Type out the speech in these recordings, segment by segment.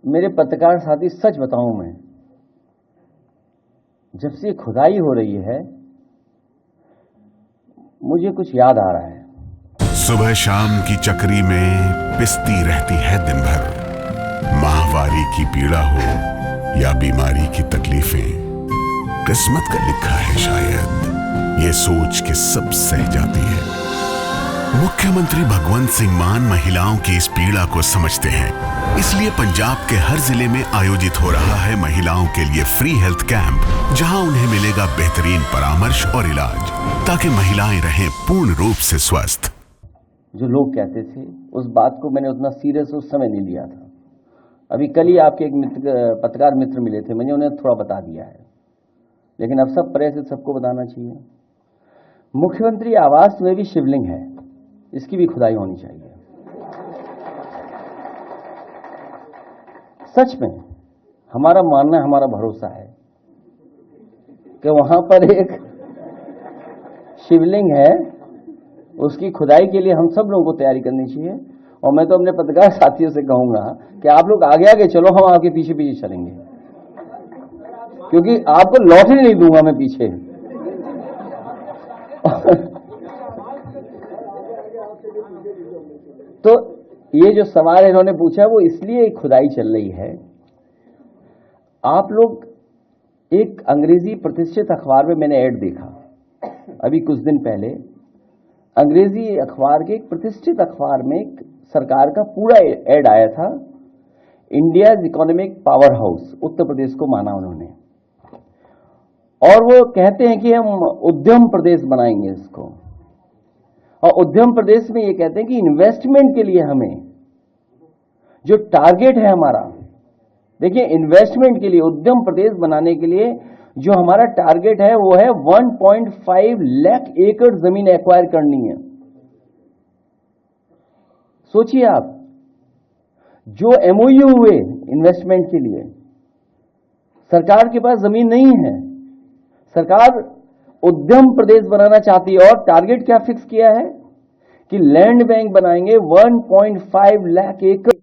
मेरे पत्रकार साथी, सच बताऊं मैं, जब से खुदाई हो रही है मुझे कुछ याद आ रहा है। सुबह शाम की चक्री में पिसती रहती है दिन भर, माहवारी की पीड़ा हो या बीमारी की तकलीफें, किस्मत का लिखा है शायद, ये सोच के सब सह जाती है। मुख्यमंत्री भगवंत सिंह मान महिलाओं की इस पीड़ा को समझते हैं, इसलिए पंजाब के हर जिले में आयोजित हो रहा है महिलाओं के लिए फ्री हेल्थ कैंप, जहां उन्हें मिलेगा बेहतरीन परामर्श और इलाज, ताकि महिलाएं रहें पूर्ण रूप से स्वस्थ। जो लोग कहते थे उस बात को मैंने उतना सीरियस उस समय नहीं लिया था। अभी कल ही आपके एक पत्रकार मित्र मिले थे, मैंने उन्हें थोड़ा बता दिया है, लेकिन अब सब प्रयास सबको बताना चाहिए। मुख्यमंत्री आवास में भी शिवलिंग है, इसकी भी खुदाई होनी चाहिए। सच में हमारा मानना, हमारा भरोसा है कि वहां पर एक शिवलिंग है, उसकी खुदाई के लिए हम सब लोगों को तैयारी करनी चाहिए। और मैं तो अपने पत्रकार साथियों से कहूंगा कि आप लोग आगे आगे चलो, हम आपके पीछे पीछे चलेंगे, क्योंकि आपको लौटने नहीं दूंगा मैं पीछे। तो ये जो सवाल इन्होंने पूछा वो इसलिए खुदाई चल रही है। आप लोग, एक अंग्रेजी प्रतिष्ठित अखबार में मैंने ऐड देखा अभी कुछ दिन पहले, अंग्रेजी अखबार के एक प्रतिष्ठित अखबार में एक सरकार का पूरा ऐड आया था। India's economic power house, Uttar Pradesh को माना उन्होंने, और वो कहते हैं कि हम उद्यम प्रदेश बनाएंगे इसको। और उद्यम प्रदेश में ये कहते हैं कि इन्वेस्टमेंट के लिए हमें जो टारगेट है हमारा, देखिए इन्वेस्टमेंट के लिए, उद्यम प्रदेश बनाने के लिए जो हमारा टारगेट है वो है 1.5 लाख एकड़ जमीन एक्वायर करनी है। सोचिए आप, जो एमओयू हुए इन्वेस्टमेंट के लिए, सरकार के पास जमीन नहीं है, सरकार उद्यम प्रदेश बनाना चाहती है और टारगेट क्या फिक्स किया है कि लैंड बैंक बनाएंगे 1.5 लाख एकड़।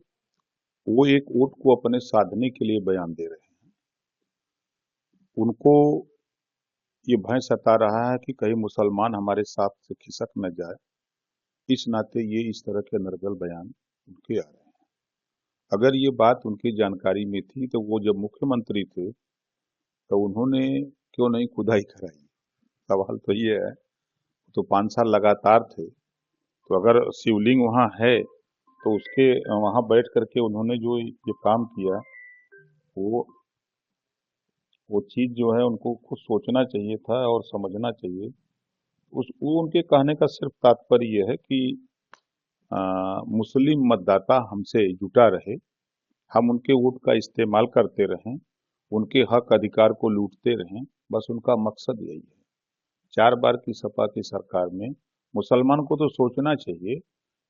वो एक वोट को अपने साधने के लिए बयान दे रहे हैं। उनको ये भय सता रहा है कि कहीं मुसलमान हमारे साथ से खिसक न जाए, इस नाते ये इस तरह के नरगल बयान उनके आ रहे हैं। अगर ये बात उनकी जानकारी में थी तो वो जब मुख्यमंत्री थे तो उन्होंने क्यों नहीं खुदाई कराई? सवाल तो ये है, तो 5 साल लगातार थे, तो अगर शिवलिंग वहाँ है तो उसके वहाँ बैठ करके उन्होंने जो ये काम किया, वो चीज जो है उनको खुद सोचना चाहिए था और समझना चाहिए। वो उनके कहने का सिर्फ तात्पर्य ये है कि मुस्लिम मतदाता हमसे जुटा रहे, हम उनके वोट का इस्तेमाल करते रहें, उनके हक अधिकार को लूटते रहें, बस उनका मकसद यही है। 4 बार की सपा की सरकार में मुसलमान को तो सोचना चाहिए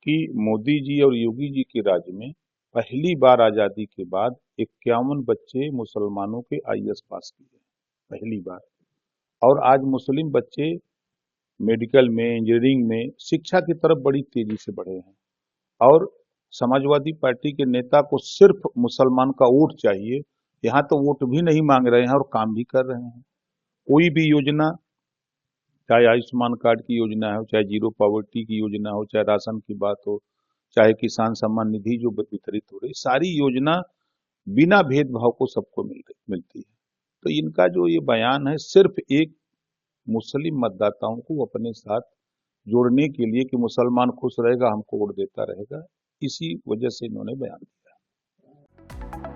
कि मोदी जी और योगी जी के राज में पहली बार आजादी के बाद 51 बच्चे मुसलमानों के आईएएस पास किए, पहली बार। और आज मुस्लिम बच्चे मेडिकल में, इंजीनियरिंग में, शिक्षा की तरफ बड़ी तेजी से बढ़े हैं। और समाजवादी पार्टी के नेता को सिर्फ मुसलमान का वोट चाहिए, यहाँ तो वोट भी नहीं मांग रहे हैं और काम भी कर रहे हैं। कोई भी योजना, चाहे आयुष्मान कार्ड की योजना हो, चाहे जीरो पॉवर्टी की योजना हो, चाहे राशन की बात हो, चाहे किसान सम्मान निधि जो वितरित हो रही, सारी योजना बिना भेदभाव को सबको मिलती है। तो इनका जो ये बयान है सिर्फ एक मुस्लिम मतदाताओं को अपने साथ जोड़ने के लिए कि मुसलमान खुश रहेगा हमको वोट देता रहेगा, इसी वजह से इन्होंने बयान दिया।